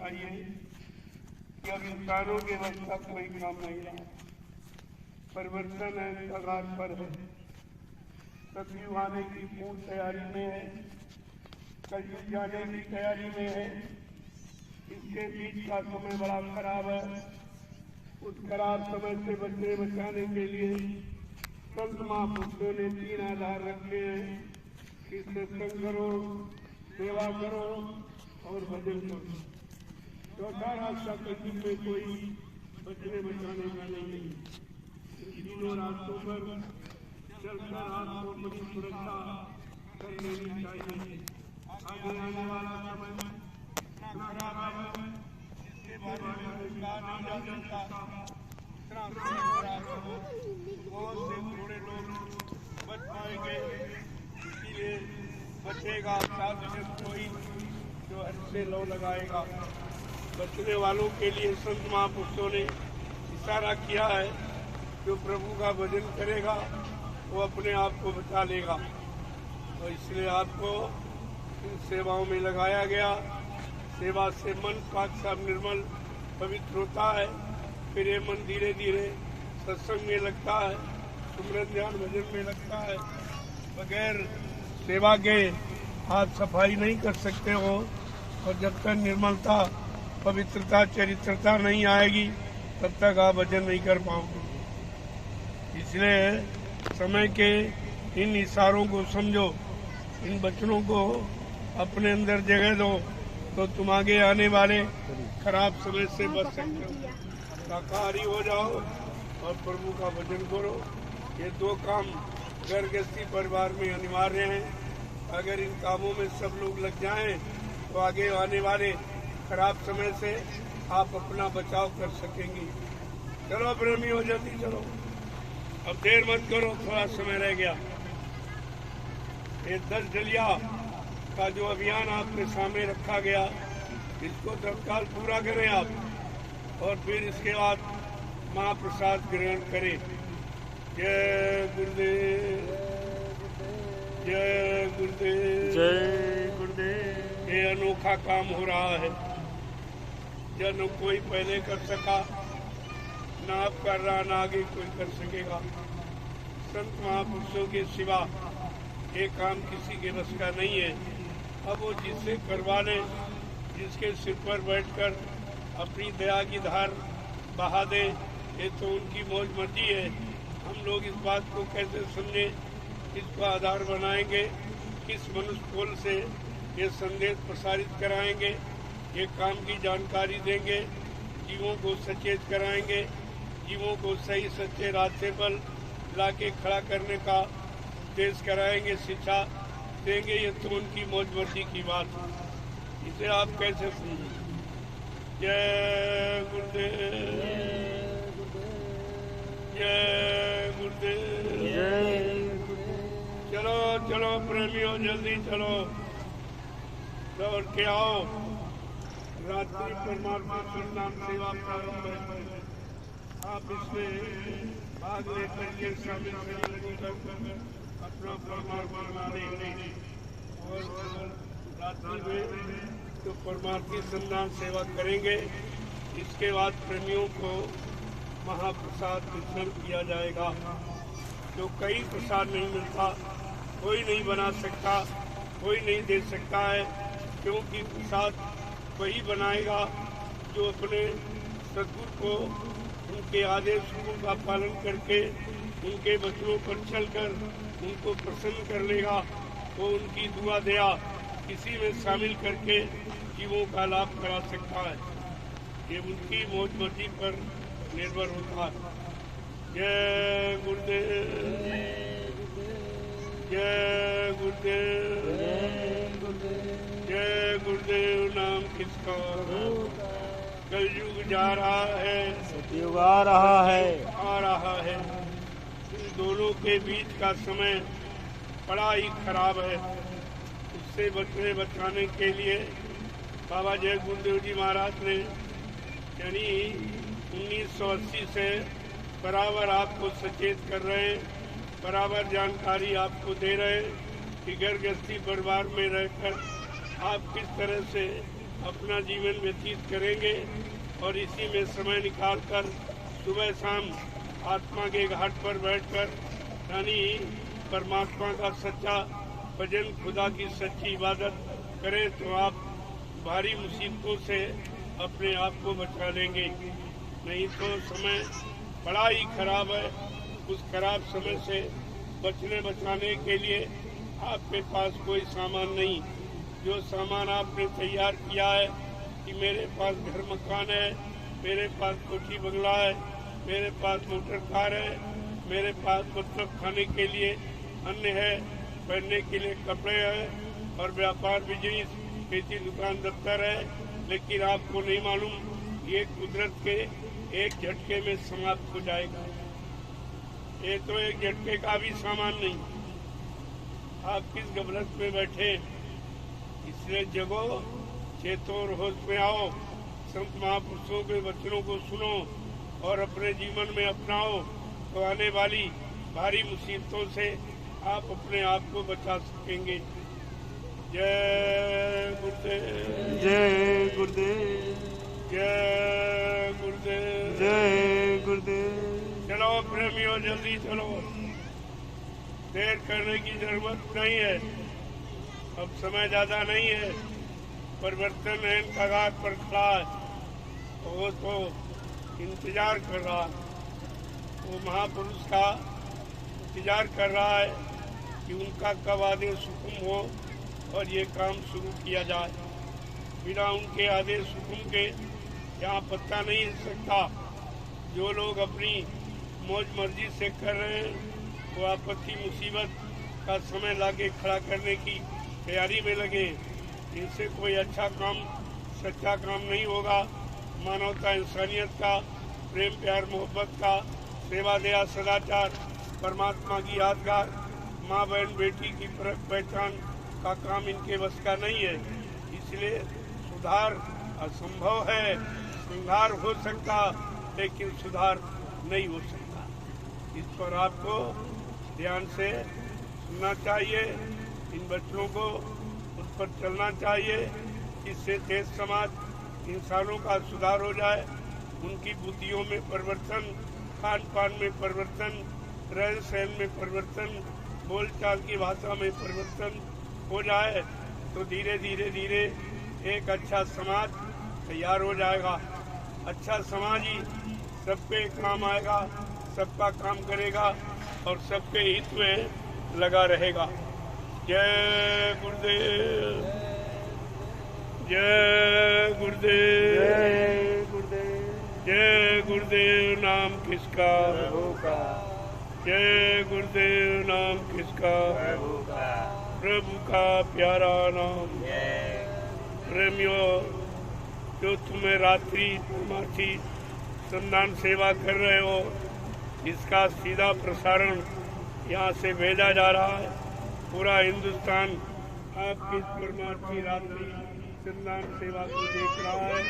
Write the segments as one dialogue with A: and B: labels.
A: चाहिए कि अब इंसानों के वश का कोई काम नहीं रहा। परिवर्तन है कगार पर है, सतयुग आने की पूर्ण तैयारी में है, कलयुग जाने की तैयारी में है। इसके बीच का समय बड़ा खराब है। उस खराब समय से बचने बचाने के लिए संत महापुरुषों ने 3 आधार रखे हैं कि सत्संग करो, सेवा करो और भजन करो। चौथा रास्ता कलयुग में कोई बचने बचाने का नहीं है। इन तीनों रास्तों पर चलकर आपको बड़ी सुरक्षा कर लेनी चाहिए। आगे आने वाला समय खराब है, इसके बारे में कहा नहीं जा सकता। इतना खराब है, बहुत से थोड़े लोग बच पाएंगे, इसीलिए बचेगा साधु कोई जो अच्छे लो लगाएगा। बचने वालों के लिए संत महापुरुषों ने इशारा किया है, जो प्रभु का भजन करेगा वो अपने आप को बचा लेगा। और इसलिए आपको इन सेवाओं में लगाया गया। सेवा से मन पाक सब निर्मल पवित्र होता है। फिर ये मन धीरे धीरे सत्संग में लगता है, सुमरन ध्यान भजन में लगता है। बगैर सेवा के आप सफाई नहीं कर सकते हो, और जब तक निर्मलता पवित्रता चरित्रता नहीं आएगी तब तक आप भजन नहीं कर पाओगे। इसलिए समय के इन इशारों को समझो, इन वचनों को अपने अंदर जगह दो, तो तुम आगे आने वाले खराब समय से बच सकते हो। शाकाहारी हो जाओ और प्रभु का भजन करो। ये 2 काम घर गृहस्थी परिवार में अनिवार्य हैं। अगर इन कामों में सब लोग लग जाएं तो आगे आने वाले खराब समय से आप अपना बचाव कर सकेंगे। चलो प्रेमी हो जल्दी चलो, अब देर मत करो, थोड़ा समय रह गया। ये 10 डलिया का जो अभियान आपके सामने रखा गया, इसको तत्काल पूरा करें आप, और फिर इसके बाद महाप्रसाद ग्रहण करें। जय गुरुदेव, जय गुरुदेव,
B: जय गुरुदेव।
A: ये अनोखा काम हो रहा है, जो कोई पहले कर सका, ना आप कर रहा, ना आगे कोई कर सकेगा। संत महापुरुषों के सिवा ये काम किसी के बस का नहीं है। अब वो जिससे करवा ले, जिसके सिर पर बैठकर अपनी दया की धार बहा दे, ये तो उनकी मौज मर्जी है। हम लोग इस बात को कैसे समझे, इसको आधार बनाएंगे, किस मनुष्य कोल से ये संदेश प्रसारित कराएंगे, ये काम की जानकारी देंगे, जीवों को सचेत कराएंगे, जीवों को सही सच्चे रास्ते पर लाके खड़ा करने का उपदेश कराएंगे, शिक्षा देंगे। ये तो उनकी मौज मर्जी की बात है, इसे आप कैसे समझें। जय गुरुदेव, जय गुरुदेव,
B: जय
A: चलो चलो प्रेमियों जल्दी चलो, दौड़ के आओ। रात्रि परमात्मा नाम सेवा प्रारंभ है। आप इसमें भाग लेकर के शामिल कर अपना परमात्मा माने, और रात्रि में तो परमार्थी संधान सेवा करेंगे। इसके बाद प्रेमियों को महाप्रसाद वितरण किया जाएगा। जो कई प्रसाद नहीं मिलता, कोई नहीं बना सकता, कोई नहीं दे सकता है, क्योंकि प्रसाद वही बनाएगा जो अपने सद्गुरु को उनके आदेशों का पालन करके, उनके वचनों पर चलकर उनको प्रसन्न कर लेगा। वो उनकी दुआ दया किसी में शामिल करके जीवों का लाभ करा सकता है। ये उनकी मौज मर्जी पर निर्भर होता है। जय गुरुदेव, जय गुरुदेव, जय गुरुदेव। नाम किसका कलयुग जा रहा है,
B: सतयुग आ रहा है,
A: आ रहा है। इन दोनों के बीच का समय बड़ा ही खराब है। इससे बचने बचाने के लिए बाबा जय गुरुदेव जी महाराज ने यानी 1980 से बराबर आपको सचेत कर रहे हैं, बराबर जानकारी आपको दे रहे हैं कि घर गृहस्थी परिवार में रहकर आप किस तरह से अपना जीवन व्यतीत करेंगे और इसी में समय निकालकर सुबह शाम आत्मा के घाट पर बैठकर यानी परमात्मा का सच्चा भजन, खुदा की सच्ची इबादत करें तो आप भारी मुसीबतों से अपने आप को बचा लेंगे। नहीं तो समय बड़ा ही खराब है। उस खराब समय से बचाने के लिए आपके पास कोई सामान नहीं। जो सामान आपने तैयार किया है कि मेरे पास घर मकान है, मेरे पास कोठी बंगला है, मेरे पास मोटर कार है, मेरे पास मतलब खाने के लिए अन्न है, पहनने के लिए कपड़े हैं और व्यापार बिजनेस, खेती, दुकान, दफ्तर है, लेकिन आपको नहीं मालूम ये कुदरत के एक झटके में समाप्त हो जाएगा। ये तो एक झटके का भी सामान नहीं। आप किस गफलत में बैठे, इसलिए जगो, चेतो और होश में आओ, संत महापुरुषों के वचनों को सुनो और अपने जीवन में अपनाओ तो आने वाली भारी मुसीबतों से आप अपने आप को बचा सकेंगे। जय गुरुदेव,
B: जय गुरुदेव,
A: जय गुरुदेव,
B: जय गुरुदेव।
A: चलो प्रेमियों, जल्दी चलो, देर करने की जरूरत नहीं है। अब समय ज्यादा नहीं है। परिवर्तन है कगार पर खड़ा है, वो तो इंतजार कर रहा है। वो महापुरुष का इंतजार कर रहा है कि उनका कब आदेश हुक्म हो और ये काम शुरू किया जाए। बिना उनके आदेश हुक्म के यहाँ पत्ता नहीं हिल सकता। जो लोग अपनी मौज मर्जी से कर रहे हैं वो आपत्ति मुसीबत का समय लाके खड़ा करने की तैयारी में लगे। इनसे कोई अच्छा काम, सच्चा काम नहीं होगा। मानवता, इंसानियत का, प्रेम, प्यार, मोहब्बत का, सेवा, दया, सदाचार, परमात्मा की यादगार, माँ बहन बेटी की पहचान का काम इनके बस का नहीं है। इसलिए सुधार असंभव है। सुधार हो सकता लेकिन सुधार नहीं हो सकता। इस पर आपको ध्यान से सुनना चाहिए, इन बच्चों को उस पर चलना चाहिए, जिससे देश समाज, इंसानों का सुधार हो जाए, उनकी बुद्धियों में परिवर्तन, खान पान में परिवर्तन, रहन सहन में परिवर्तन, बोलचाल की भाषा में परिवर्तन हो जाए तो धीरे धीरे धीरे एक अच्छा समाज तैयार हो जाएगा। अच्छा समाज ही सबके काम आएगा, सबका काम करेगा और सबके हित में लगा रहेगा। जय गुरुदेव, जय गुरुदेव,
B: जय गुरुदेव,
A: जय गुरुदेव। नाम किसका?
B: प्रभु का।
A: जय गुरुदेव। नाम किसका?
B: प्रभु का।
A: प्रभु का प्यारा नाम।
B: जय
A: प्रेमियों, जो तुम्हें रात्रि परमार्थी संधान सेवा कर रहे हो, इसका सीधा प्रसारण यहाँ से भेजा जा रहा है। पूरा हिंदुस्तान आपकी परमार्थी रात्रि संधान सेवा को देख रहा है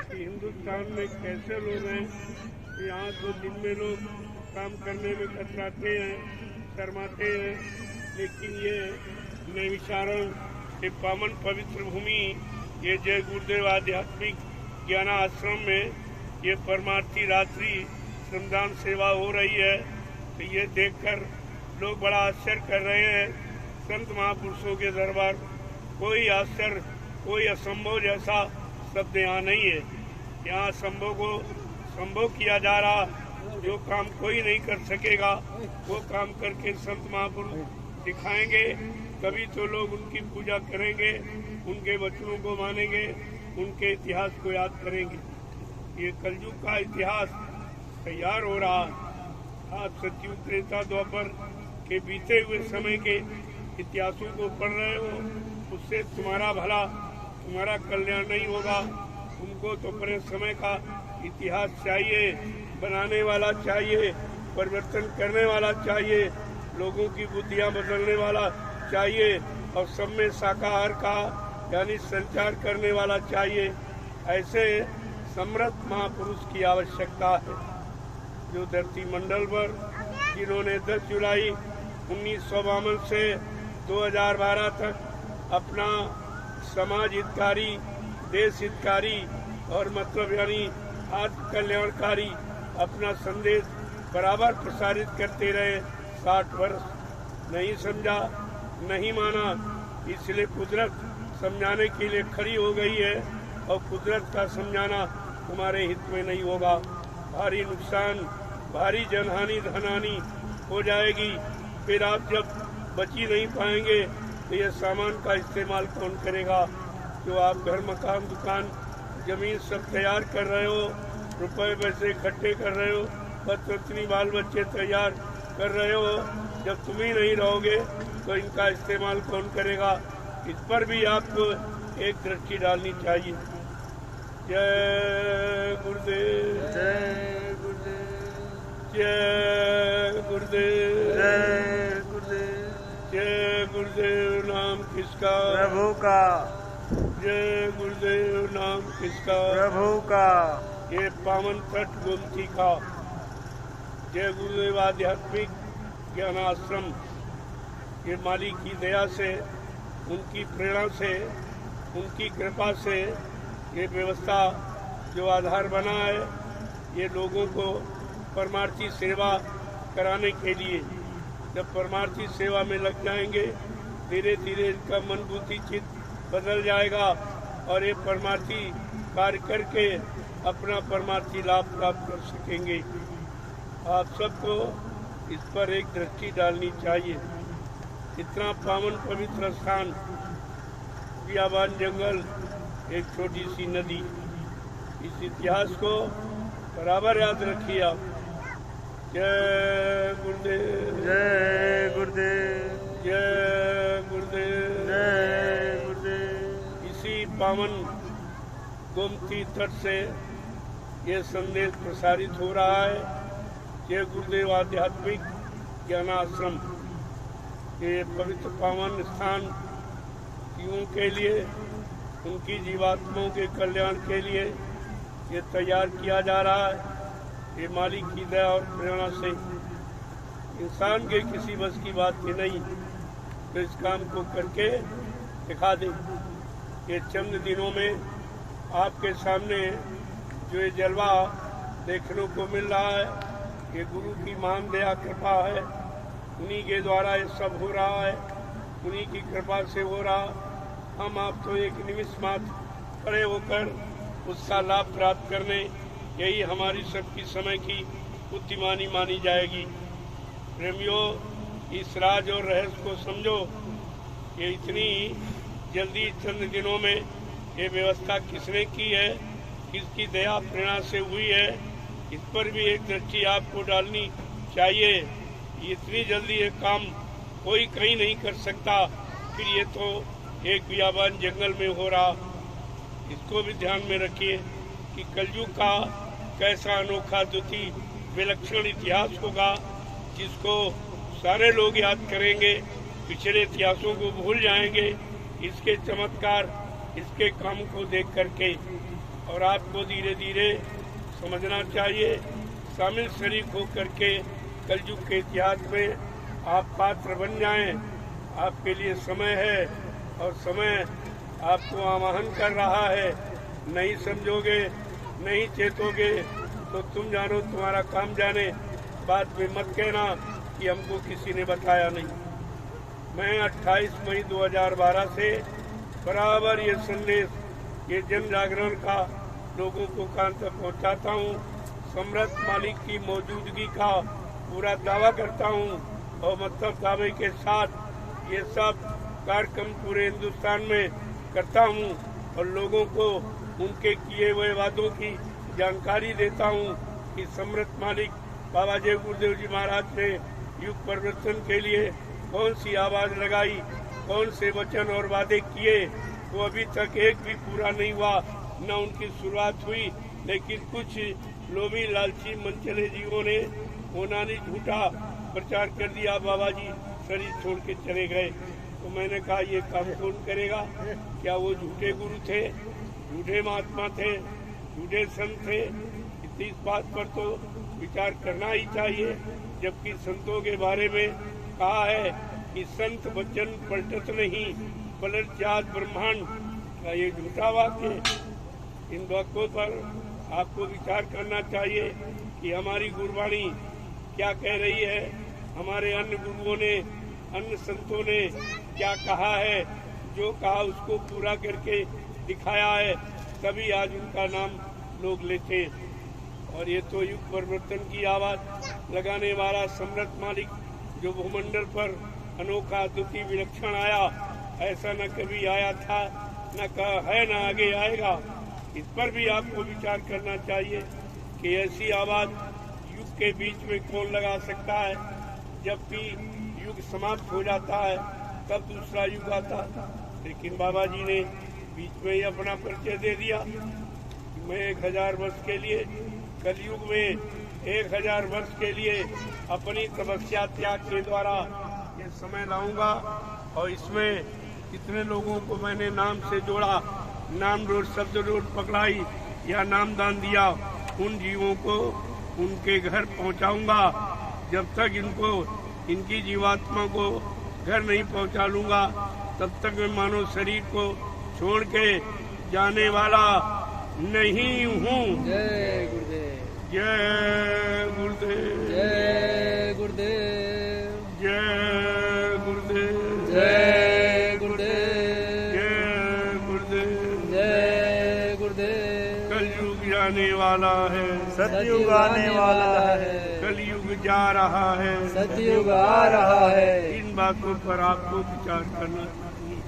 A: कि हिंदुस्तान में कैसे लोग हैं। यहाँ तो दिन में लोग काम करने में कतराते हैं, शर्माते हैं, लेकिन ये नैमिषारण, ये पावन पवित्र भूमि, ये जय गुरुदेव आध्यात्मिक ज्ञान आश्रम में ये परमार्थी रात्रि श्रमदान सेवा हो रही है। तो ये देखकर लोग बड़ा आश्चर्य कर रहे हैं। संत महापुरुषों के दरबार कोई आश्चर्य, कोई असंभव जैसा शब्द यहाँ नहीं है। यहाँ संभव को संभव किया जा रहा। जो काम कोई नहीं कर सकेगा वो काम करके संत महापुरुष दिखाएंगे। तभी तो लोग उनकी पूजा करेंगे, उनके वचनों को मानेंगे, उनके इतिहास को याद करेंगे। ये कलयुग का इतिहास तैयार हो रहा है। आप सतयुग, त्रेता, द्वापर के बीते हुए समय के इतिहासों को पढ़ रहे हो, उससे तुम्हारा भला, तुम्हारा कल्याण नहीं होगा। तुमको तो अपने समय का इतिहास चाहिए, बनाने वाला चाहिए, परिवर्तन करने वाला चाहिए, लोगों की बुद्धियां बदलने वाला चाहिए और सब में शाकाहार का यानी संचार करने वाला चाहिए। ऐसे समर्थ महापुरुष की आवश्यकता है, जो धरती मंडल पर, जिन्होंने 10 जुलाई 1952 से 2012 तक अपना समाज हितकारी देश हितकारी और मतलब यानी आत्म कल्याणकारी अपना संदेश बराबर प्रसारित करते रहे। 60 वर्ष नहीं समझा, नहीं माना, इसलिए कुदरत समझाने के लिए खड़ी हो गई है और कुदरत का समझाना तुम्हारे हित में नहीं होगा। भारी नुकसान, भारी जनहानि, धनहानि हो जाएगी। फिर आप जब बची नहीं पाएंगे तो ये सामान का इस्तेमाल कौन करेगा? जो आप घर, मकान, दुकान, जमीन सब तैयार कर रहे हो, रुपए पैसे इकट्ठे कर रहे हो, पत्नी बाल बच्चे तैयार कर रहे हो, जब तुम ही नहीं रहोगे तो इनका इस्तेमाल कौन करेगा? इस पर भी आपको एक दृष्टि डालनी चाहिए। जय गुरुदेव,
B: जय गुरुदेव,
A: जय गुरुदेव,
B: जय गुरुदेव।
A: जय गुरुदेव। नाम किसका?
B: प्रभु का।
A: जय गुरुदेव। नाम किसका?
B: प्रभु का।
A: ये पावन तट गोमती का। जय गुरुदेव आध्यात्मिक ज्ञान आश्रम, ये मालिक की दया से, उनकी प्रेरणा से, उनकी कृपा से ये व्यवस्था जो आधार बना है, ये लोगों को परमार्थी सेवा कराने के लिए। जब परमार्थी सेवा में लग जाएंगे, धीरे धीरे इनका मन, बुद्धि, चित्त बदल जाएगा और ये परमार्थी कार्य करके अपना परमार्थी लाभ प्राप्त कर सकेंगे। आप सबको इस पर एक दृष्टि डालनी चाहिए। इतना पावन पवित्र स्थान, बियाबान जंगल, एक छोटी सी नदी, इस इतिहास को बराबर याद रखिए आप। जय गुरुदेव,
B: जय गुरुदेव,
A: जय गुरुदेव,
B: जय गुरुदेव।
A: इसी पावन गोमती तट से ये संदेश प्रसारित हो रहा है। जय गुरुदेव आध्यात्मिक ज्ञान आश्रम, ये पवित्र पावन स्थान जीवों के लिए, उनकी जीवात्माओं के कल्याण के लिए ये तैयार किया जा रहा है। ये मालिक की दया और प्रेरणा से, इंसान के किसी बस की बात ही नहीं, तो इस काम को करके दिखा दे। ये चंद दिनों में आपके सामने जो ये जलवा देखने को मिल रहा है, ये गुरु की महान दया कृपा है। उन्हीं के द्वारा ये सब हो रहा है, उन्हीं की कृपा से हो रहा। हम आप तो एक निमिष मात्र खड़े होकर उसका लाभ प्राप्त करने, यही हमारी सबकी समय की बुद्धिमानी मानी जाएगी। प्रेमियों, इस राज और रहस्य को समझो। ये इतनी जल्दी चंद दिनों में ये व्यवस्था किसने की है, किसकी दया प्रेरणा से हुई है, इस पर भी एक दृष्टि आपको डालनी चाहिए। इतनी जल्दी ये काम कोई कहीं नहीं कर सकता, फिर ये तो एक बियाबान जंगल में हो रहा। इसको भी ध्यान में रखिए कि कलयुग का कैसा अनोखा, द्वितीय, विलक्षण इतिहास होगा, जिसको सारे लोग याद करेंगे, पिछले इतिहासों को भूल जाएंगे, इसके चमत्कार, इसके काम को देख करके। और आपको धीरे धीरे समझना चाहिए, शामिल शरीक होकर के कलयुग के इतिहास में आप पात्र बन जाएं। आपके लिए समय है और समय आपको आवाहन कर रहा है। नहीं समझोगे, नहीं चेतोगे तो तुम जानो, तुम्हारा काम जाने। बाद में मत कहना कि हमको किसी ने बताया नहीं। मैं 28 मई 2012 से बराबर ये संदेश, ये जन जागरण का लोगों को कान तक पहुँचाता हूँ। समर्थ मालिक की मौजूदगी का पूरा दावा करता हूँ और मतलब दावे के साथ ये सब कार्यक्रम पूरे हिंदुस्तान में करता हूँ और लोगों को उनके किए हुए वादों की जानकारी देता हूँ कि समर्थ मालिक बाबा जय गुरुदेव जी महाराज ने युग परिवर्तन के लिए कौन सी आवाज लगाई, कौन से वचन और वादे किए, वो अभी तक एक भी पूरा नहीं हुआ, न उनकी शुरुआत हुई। लेकिन कुछ लोभी लालची मनचले जीवों ने उन्होंने झूठा प्रचार कर दिया, बाबा जी शरीर छोड़ के चले गए। तो मैंने कहा ये काम कौन करेगा? क्या वो झूठे गुरु थे, झूठे महात्मा थे, झूठे संत थे? इस बात पर तो विचार करना ही चाहिए। जबकि संतों के बारे में कहा है कि संत वचन पलटत नहीं, पलट जात ब्रह्मांड। क्या ये झूठा वाक्य? इन वाक्यों पर आपको विचार करना चाहिए कि हमारी गुरबाणी क्या कह रही है, हमारे अन्य गुरुओं ने, अन्य संतों ने क्या कहा है, जो कहा उसको पूरा करके दिखाया है, तभी आज उनका नाम लोग लेते। और ये तो युग परिवर्तन की आवाज लगाने वाला सम्राट मालिक जो भूमंडल पर अनोखा अद्वितीय विलक्षण आया, ऐसा न कभी आया था, न है न आगे आएगा। इस पर भी आपको विचार करना चाहिए कि ऐसी आवाज युग के बीच में कौन लगा सकता है। जब भी युग समाप्त हो जाता है तब दूसरा युग आता। लेकिन बाबा जी ने बीच में ही अपना परिचय दे दिया। मैं 1000 वर्ष के लिए, कलयुग में 1000 वर्ष के लिए अपनी तपस्या त्याग के द्वारा ये समय लाऊंगा और इसमें कितने लोगों को मैंने नाम से जोड़ा, नाम रोड शब्द रोड पकड़ाई या नामदान दिया, उन जीवों को उनके घर पहुंचाऊंगा। जब तक इनको, इनकी जीवात्मा को घर नहीं पहुंचा लूंगा, तब तक मैं मानव शरीर को छोड़ के जाने वाला नहीं हूँ।
C: जय गुरुदेव,
A: जय गुरुदेव,
C: जय गुरुदेव,
A: जय गुरुदेव,
C: जय गुरुदेव,
A: जय गुरुदेव,
C: जय गुरुदेव।
A: कलयुग जाने वाला है,
B: सतयुग आने वाला है,
A: कलयुग जा रहा है,
C: सतयुग आ रहा है।
A: इन बातों पर आपको विचार करना चाहिए।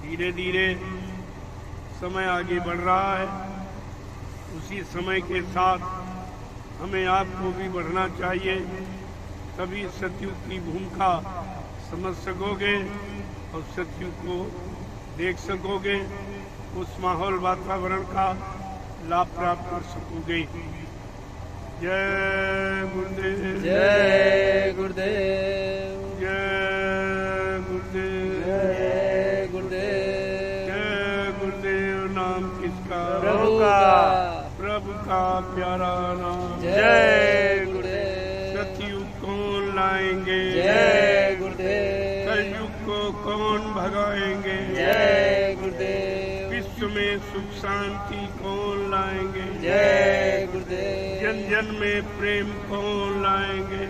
A: धीरे धीरे समय आगे बढ़ रहा है, उसी समय के साथ हमें आपको भी बढ़ना चाहिए, तभी सतयुग की भूमिका समझ सकोगे और सतयुग को देख सकोगे, उस माहौल वातावरण का लाभ प्राप्त कर सकोगे। जय गुरुदेव,
C: जय गुरुदेव,
A: जय गुरुदेव,
C: जय गुरुदेव।
A: जय गुरुदेव। नाम किसका?
C: प्रभु का,
A: प्रभु का प्यारा नाम।
C: जय गुरुदेव।
A: सतयुग कौन लाएंगे?
C: जय गुरुदेव।
A: कलयुग को कौन भगाएंगे?
C: जय गुरुदेव।
A: विश्व में सुख शांति कौन लाएंगे?
C: जय गुरुदेव।
A: जन जन में प्रेम कौन लाएंगे?